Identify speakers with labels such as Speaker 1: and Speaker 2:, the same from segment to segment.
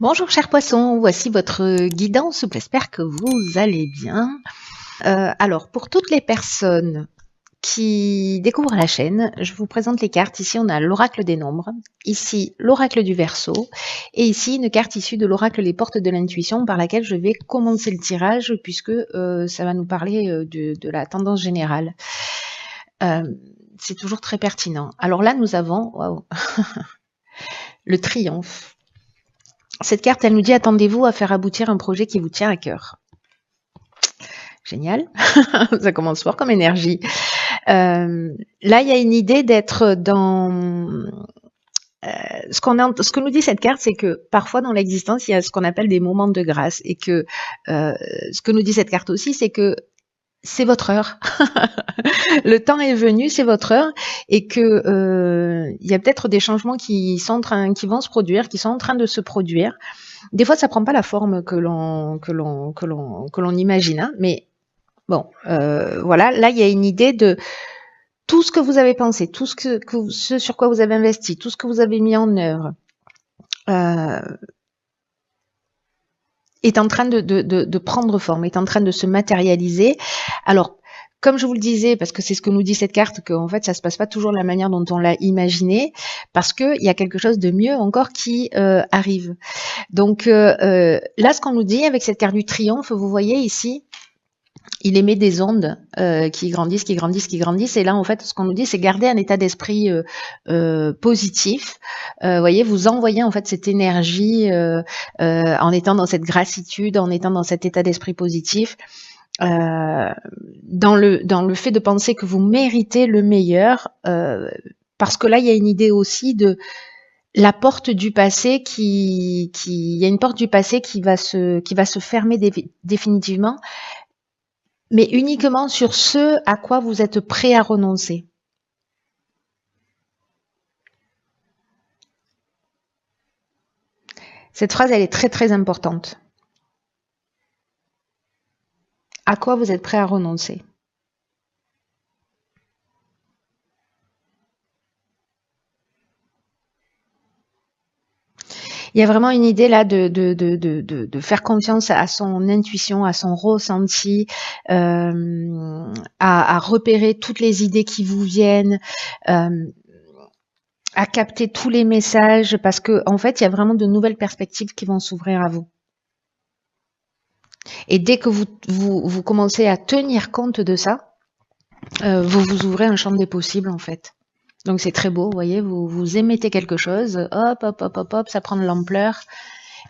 Speaker 1: Bonjour chers poissons, voici votre guidance, j'espère que vous allez bien. Alors pour toutes les personnes qui découvrent la chaîne, je vous présente les cartes. Ici on a l'oracle des nombres, ici l'oracle du Verseau et ici une carte issue de l'oracle des portes de l'intuition par laquelle je vais commencer le tirage puisque ça va nous parler de la tendance générale. C'est toujours très pertinent. Alors là nous avons waouh, le triomphe. Cette carte, elle nous dit « Attendez-vous à faire aboutir un projet qui vous tient à cœur ». Génial, ça commence fort comme énergie. Là, il y a une idée d'être dans... ce que nous dit cette carte, c'est que parfois dans l'existence, il y a ce qu'on appelle des moments de grâce. Et que ce que nous dit cette carte aussi, c'est que c'est votre heure. Le temps est venu, c'est votre heure, et que il y a peut-être des changements qui vont se produire, qui sont en train de se produire. Des fois, ça prend pas la forme que l'on imagine, hein, mais bon, voilà. Là, il y a une idée de tout ce que vous avez pensé, tout ce sur quoi vous avez investi, tout ce que vous avez mis en œuvre. Est en train de prendre forme, est en train de se matérialiser. Alors, comme je vous le disais, parce que c'est ce que nous dit cette carte, qu'en fait, ça se passe pas toujours de la manière dont on l'a imaginé, parce qu'il y a quelque chose de mieux encore qui arrive. Donc là, ce qu'on nous dit avec cette carte du triomphe, vous voyez ici, il émet des ondes qui grandissent, qui grandissent, qui grandissent. Et là, en fait, ce qu'on nous dit, c'est garder un état d'esprit positif. Voyez, vous envoyez en fait cette énergie en étant dans cette gratitude, en étant dans cet état d'esprit positif. Dans le fait de penser que vous méritez le meilleur, parce que là, il y a une idée aussi de la porte du passé il y a une porte du passé qui va se fermer définitivement, mais uniquement sur ce à quoi vous êtes prêt à renoncer. Cette phrase, elle est très très importante. À quoi vous êtes prêt à renoncer? Il y a vraiment une idée là de faire confiance à son intuition, à son ressenti, à repérer toutes les idées qui vous viennent, à capter tous les messages, parce que en fait, il y a vraiment de nouvelles perspectives qui vont s'ouvrir à vous. Et dès que vous commencez à tenir compte de ça, vous ouvrez un champ des possibles en fait. Donc c'est très beau, vous voyez, vous émettez quelque chose, hop, hop, hop, hop, hop, ça prend de l'ampleur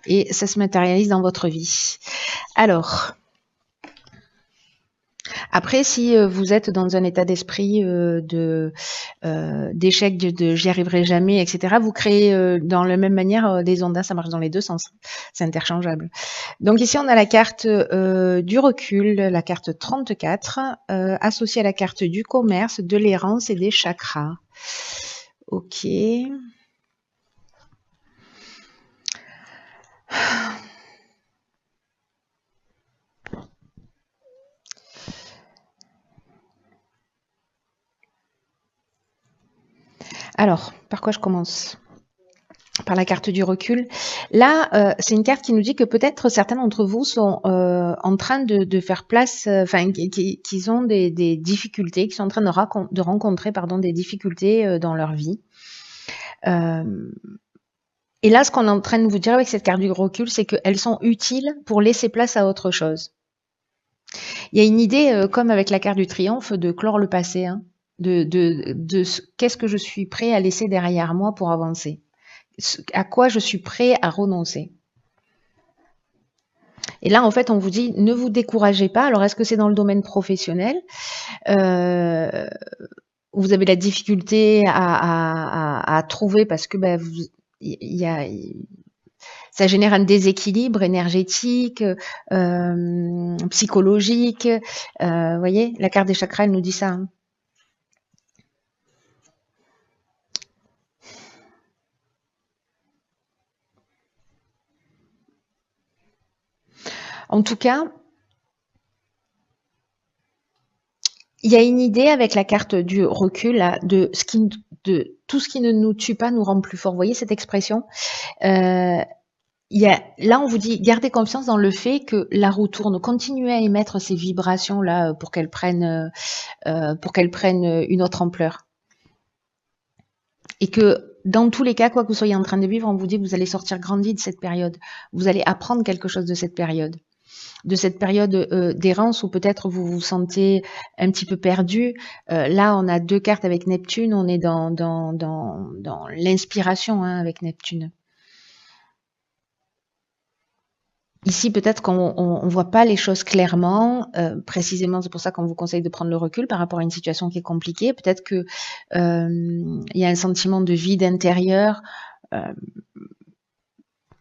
Speaker 1: et ça se matérialise dans votre vie. Alors, après, si vous êtes dans un état d'esprit d'échec, de j'y arriverai jamais, etc., vous créez dans la même manière des ondes, ça marche dans les deux sens, c'est interchangeable. Donc ici, on a la carte du recul, la carte 34, associée à la carte du commerce, de l'errance et des chakras. Ok. Alors, par quoi je commence? Par la carte du recul. Là, c'est une carte qui nous dit que peut-être certains d'entre vous sont en train de faire place, enfin, qu'ils ont des difficultés, qui sont en train de rencontrer des difficultés dans leur vie. Et là, ce qu'on est en train de vous dire avec cette carte du recul, c'est qu'elles sont utiles pour laisser place à autre chose. Il y a une idée, comme avec la carte du triomphe, de clore le passé, hein, qu'est-ce que je suis prêt à laisser derrière moi pour avancer, à quoi je suis prêt à renoncer. Et là, en fait, on vous dit, ne vous découragez pas. Alors, est-ce que c'est dans le domaine professionnel vous avez la difficulté à trouver parce que ça génère un déséquilibre énergétique, psychologique. Vous voyez, la carte des chakras, elle nous dit ça. Hein. En tout cas, il y a une idée avec la carte du recul là, de tout ce qui ne nous tue pas nous rend plus fort. Vous voyez cette expression là, on vous dit, gardez confiance dans le fait que la roue tourne, continuez à émettre ces vibrations-là pour qu'elles prennent une autre ampleur. Et que dans tous les cas, quoi que vous soyez en train de vivre, on vous dit que vous allez sortir grandi de cette période. Vous allez apprendre quelque chose de cette période. D'errance où peut-être vous vous sentez un petit peu perdu. Là, on a 2 cartes avec Neptune, on est dans l'inspiration avec Neptune. Ici, peut-être qu'on voit pas les choses clairement. Précisément, c'est pour ça qu'on vous conseille de prendre le recul par rapport à une situation qui est compliquée. Peut-être que il y a un sentiment de vide intérieur.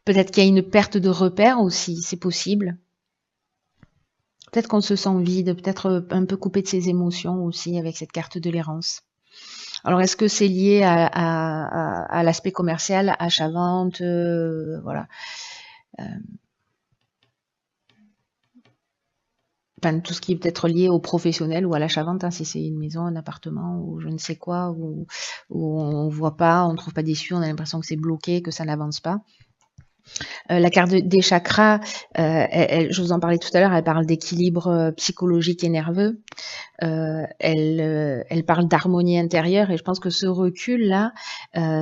Speaker 1: Peut-être qu'il y a une perte de repères aussi, c'est possible. Peut-être qu'on se sent vide, peut-être un peu coupé de ses émotions aussi avec cette carte de l'errance. Alors, est-ce que c'est lié à l'aspect commercial, achat-vente, voilà. Enfin, tout ce qui est peut-être lié au professionnel ou à l'achat-vente, si c'est une maison, un appartement ou je ne sais quoi, où on voit pas, on ne trouve pas d'issue, on a l'impression que c'est bloqué, que ça n'avance pas. La carte des chakras, je vous en parlais tout à l'heure, elle parle d'équilibre psychologique et nerveux. Elle parle d'harmonie intérieure et je pense que ce recul-là,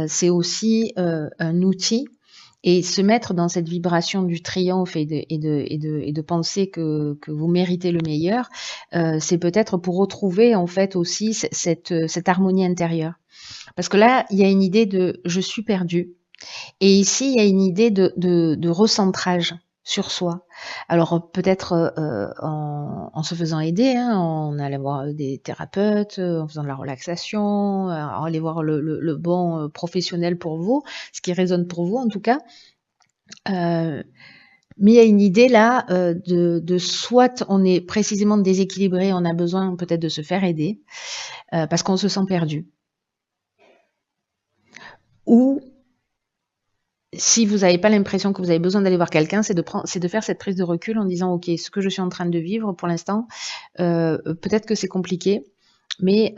Speaker 1: c'est aussi un outil. Et se mettre dans cette vibration du triomphe et de penser que vous méritez le meilleur, c'est peut-être pour retrouver en fait aussi cette harmonie intérieure. Parce que là, il y a une idée de je suis perdu. Et ici, il y a une idée de recentrage sur soi. Alors peut-être en se faisant aider, en allant voir des thérapeutes, en faisant de la relaxation, en aller voir le bon professionnel pour vous, ce qui résonne pour vous en tout cas. Mais il y a une idée là de soit on est précisément déséquilibré, on a besoin peut-être de se faire aider parce qu'on se sent perdu. Ou si vous n'avez pas l'impression que vous avez besoin d'aller voir quelqu'un, c'est de faire cette prise de recul en disant ok, ce que je suis en train de vivre pour l'instant, peut-être que c'est compliqué, mais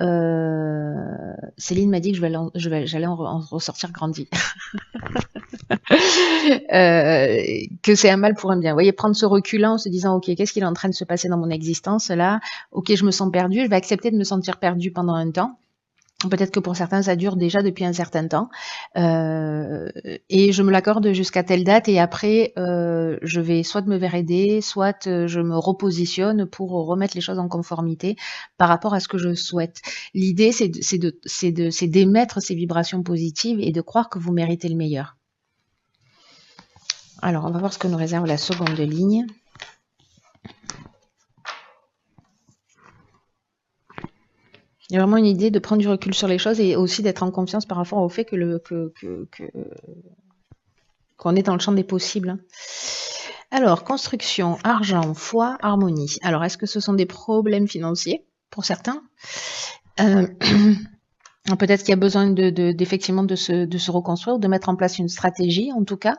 Speaker 1: Céline m'a dit que j'allais en ressortir grandi. Que c'est un mal pour un bien. Vous voyez, prendre ce recul-là en se disant ok, qu'est-ce qui est en train de se passer dans mon existence là? Ok, je me sens perdu, je vais accepter de me sentir perdu pendant un temps. Peut-être que pour certains, ça dure déjà depuis un certain temps. Et je me l'accorde jusqu'à telle date et après, je vais soit me faire aider, soit je me repositionne pour remettre les choses en conformité par rapport à ce que je souhaite. L'idée, c'est d'émettre ces vibrations positives et de croire que vous méritez le meilleur. Alors, on va voir ce que nous réserve la seconde ligne. Il y a vraiment une idée de prendre du recul sur les choses et aussi d'être en confiance par rapport au fait qu'on est dans le champ des possibles. Alors, construction, argent, foi, harmonie. Alors, est-ce que ce sont des problèmes financiers pour certains? Peut-être qu'il y a besoin d'effectivement de se reconstruire, de mettre en place une stratégie, en tout cas,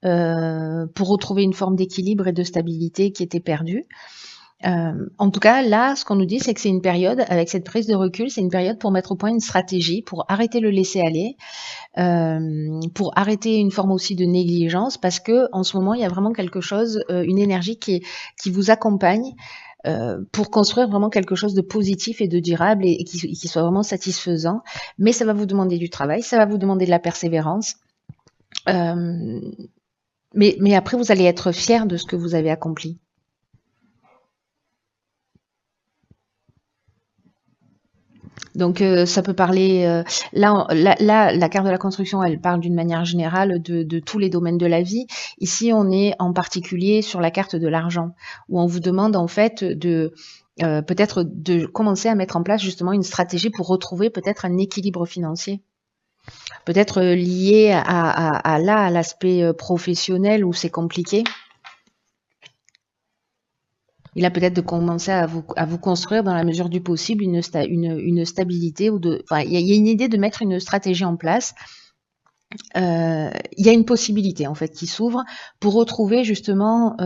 Speaker 1: pour retrouver une forme d'équilibre et de stabilité qui était perdue. En tout cas, là, ce qu'on nous dit, c'est que c'est une période, avec cette prise de recul, c'est une période pour mettre au point une stratégie, pour arrêter le laisser-aller, pour arrêter une forme aussi de négligence, parce que en ce moment, il y a vraiment quelque chose, une énergie qui vous accompagne pour construire vraiment quelque chose de positif et de durable et qui soit vraiment satisfaisant. Mais ça va vous demander du travail, ça va vous demander de la persévérance. Mais après, vous allez être fier de ce que vous avez accompli. Donc ça peut parler, là, la carte de la construction, elle parle d'une manière générale de tous les domaines de la vie. Ici, on est en particulier sur la carte de l'argent, où on vous demande en fait de peut-être de commencer à mettre en place justement une stratégie pour retrouver peut-être un équilibre financier. Peut-être lié à l'aspect professionnel où c'est compliqué. Il a peut-être de commencer à vous construire dans la mesure du possible une stabilité ou enfin, il y a une idée de mettre une stratégie en place. Il y a une possibilité en fait qui s'ouvre pour retrouver justement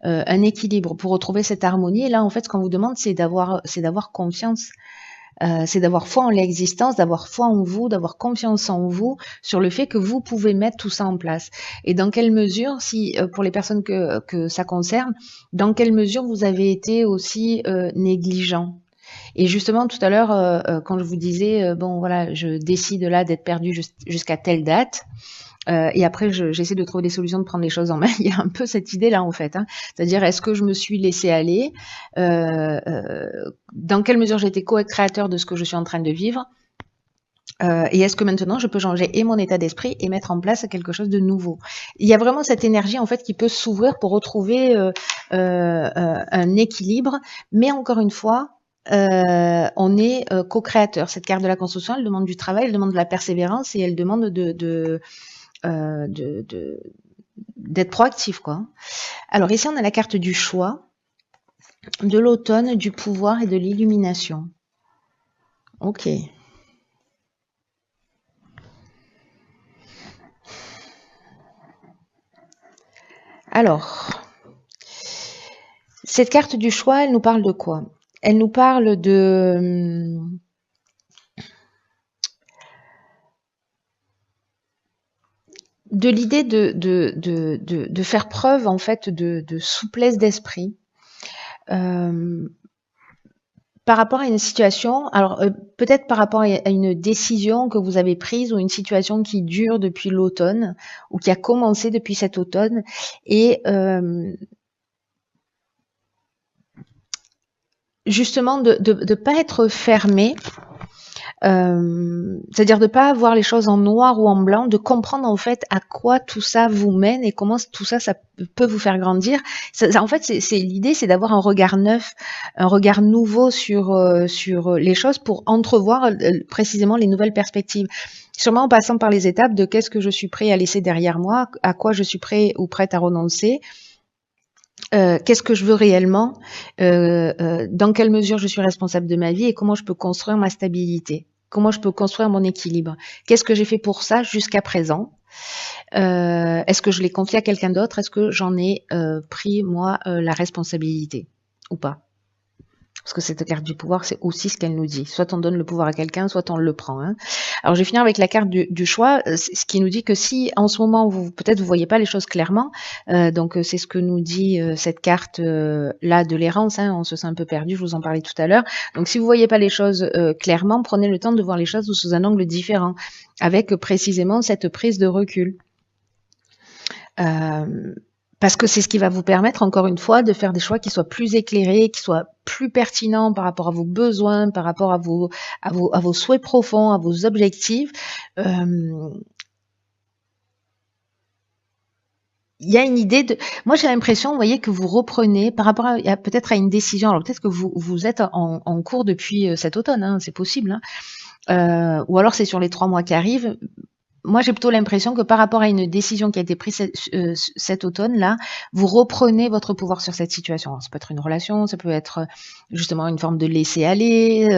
Speaker 1: un équilibre, pour retrouver cette harmonie. Et là, en fait, ce qu'on vous demande, c'est d'avoir confiance. C'est d'avoir foi en l'existence, d'avoir foi en vous, d'avoir confiance en vous sur le fait que vous pouvez mettre tout ça en place. Et dans quelle mesure, si pour les personnes que ça concerne, dans quelle mesure vous avez été aussi négligent. Et justement, tout à l'heure, quand je vous disais, bon voilà, je décide là d'être perdu jusqu'à telle date, et après j'essaie de trouver des solutions, de prendre les choses en main, il y a un peu cette idée-là en fait. Hein. C'est-à-dire, est-ce que je me suis laissé aller dans quelle mesure j'ai été co-créateur de ce que je suis en train de vivre et est-ce que maintenant je peux changer et mon état d'esprit et mettre en place quelque chose de nouveau. Il y a vraiment cette énergie en fait qui peut s'ouvrir pour retrouver un équilibre, mais encore une fois, on est co-créateur. Cette carte de la construction, elle demande du travail, elle demande de la persévérance et elle demande d'être proactif, quoi. Alors ici, on a la carte du choix, de l'automne, du pouvoir et de l'illumination. Ok. Alors, cette carte du choix, elle nous parle de quoi? Elle nous parle de l'idée de faire preuve en fait de souplesse d'esprit par rapport à une situation, alors peut-être par rapport à une décision que vous avez prise ou une situation qui dure depuis l'automne ou qui a commencé depuis cet automne et justement de pas être fermé. C'est-à-dire de pas voir les choses en noir ou en blanc, de comprendre en fait à quoi tout ça vous mène et comment tout ça, ça peut vous faire grandir. En fait, c'est l'idée, c'est d'avoir un regard neuf, un regard nouveau sur les choses pour entrevoir précisément les nouvelles perspectives. Sûrement en passant par les étapes de qu'est-ce que je suis prêt à laisser derrière moi, à quoi je suis prêt ou prête à renoncer. Qu'est-ce que je veux réellement, dans quelle mesure je suis responsable de ma vie et comment je peux construire ma stabilité, comment je peux construire mon équilibre. Qu'est-ce que j'ai fait pour ça jusqu'à présent? Est-ce que je l'ai confié à quelqu'un d'autre? Est-ce que j'en ai pris, moi, la responsabilité ou pas? Parce que cette carte du pouvoir, c'est aussi ce qu'elle nous dit. Soit on donne le pouvoir à quelqu'un, soit on le prend. Hein. Alors, je vais finir avec la carte du choix, ce qui nous dit que si, en ce moment, peut-être vous voyez pas les choses clairement, donc c'est ce que nous dit cette carte là de l'errance. Hein, on se sent un peu perdu, je vous en parlais tout à l'heure. Donc, si vous voyez pas les choses clairement, prenez le temps de voir les choses sous un angle différent, avec précisément cette prise de recul. Parce que c'est ce qui va vous permettre, encore une fois, de faire des choix qui soient plus éclairés, qui soient plus pertinents par rapport à vos besoins, par rapport à vos souhaits profonds, à vos objectifs. Il y a une idée de... Moi, j'ai l'impression, vous voyez, que vous reprenez par rapport à peut-être à une décision. Alors, peut-être que vous êtes en cours depuis cet automne, hein, c'est possible. Hein. Ou alors, c'est sur les 3 mois qui arrivent. Moi, j'ai plutôt l'impression que par rapport à une décision qui a été prise cet automne-là, vous reprenez votre pouvoir sur cette situation. Alors, ça peut être une relation, ça peut être justement une forme de laisser-aller,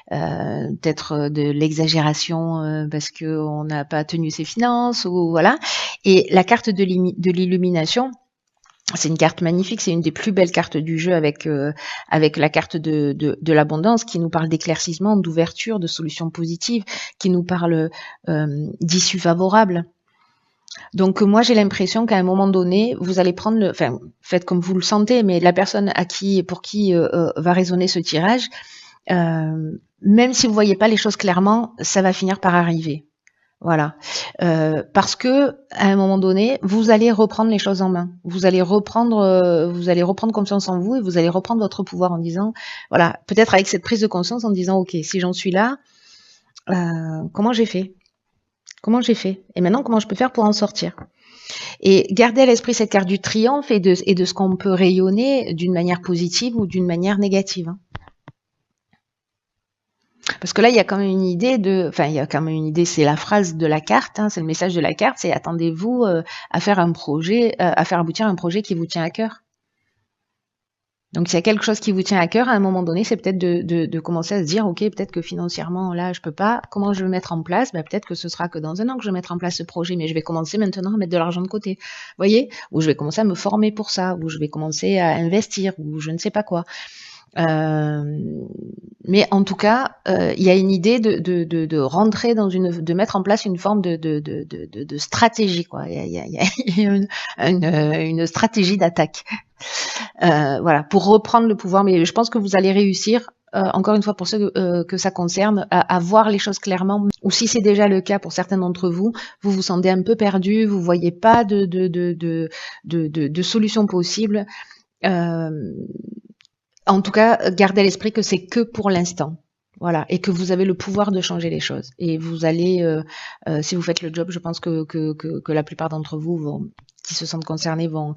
Speaker 1: peut-être de l'exagération parce qu'on n'a pas tenu ses finances, ou voilà. Et la carte de l'illumination, c'est une carte magnifique, c'est une des plus belles cartes du jeu avec la carte de l'abondance qui nous parle d'éclaircissement, d'ouverture, de solutions positives, qui nous parle d'issues favorables. Donc moi j'ai l'impression qu'à un moment donné, vous allez prendre enfin faites comme vous le sentez, mais la personne pour qui va résonner ce tirage, même si vous voyez pas les choses clairement, ça va finir par arriver. Voilà, parce que à un moment donné, vous allez reprendre les choses en main. Vous allez reprendre confiance en vous et vous allez reprendre votre pouvoir en disant, voilà, peut-être avec cette prise de conscience en disant, ok, si j'en suis là, comment j'ai fait? Comment j'ai fait? Et maintenant, comment je peux faire pour en sortir? Et garder à l'esprit cette carte du triomphe et de ce qu'on peut rayonner d'une manière positive ou d'une manière négative. Hein. Parce que là, il y a quand même une idée c'est la phrase de la carte, hein, c'est le message de la carte, c'est attendez-vous à faire un projet, à faire aboutir un projet qui vous tient à cœur. Donc, s'il y a quelque chose qui vous tient à cœur, à un moment donné, c'est peut-être de commencer à se dire, ok, peut-être que financièrement, là, je peux pas. Comment je vais le mettre en place? Peut-être que ce sera que dans 1 an que je vais mettre en place ce projet, mais je vais commencer maintenant à mettre de l'argent de côté. Vous voyez? Ou je vais commencer à me former pour ça, ou je vais commencer à investir, ou je ne sais pas quoi. Mais en tout cas, il y a une idée de rentrer dans de mettre en place une forme de stratégie, quoi. Il y a une stratégie d'attaque. Voilà, pour reprendre le pouvoir. Mais je pense que vous allez réussir. Encore une fois, pour ceux que ça concerne, à voir les choses clairement. Ou si c'est déjà le cas pour certains d'entre vous, vous vous sentez un peu perdu, vous voyez pas de solution possible. En tout cas, gardez à l'esprit que c'est que pour l'instant. Voilà, et que vous avez le pouvoir de changer les choses. Et vous allez, si vous faites le job, je pense que la plupart d'entre vous qui se sentent concernés vont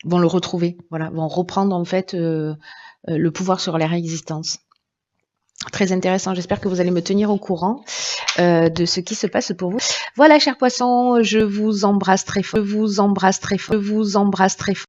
Speaker 1: le retrouver. Voilà, vont reprendre en fait le pouvoir sur leur existence. Très intéressant. J'espère que vous allez me tenir au courant de ce qui se passe pour vous. Voilà, chers poissons, je vous embrasse très fort. Je vous embrasse très fort. Je vous embrasse très fort.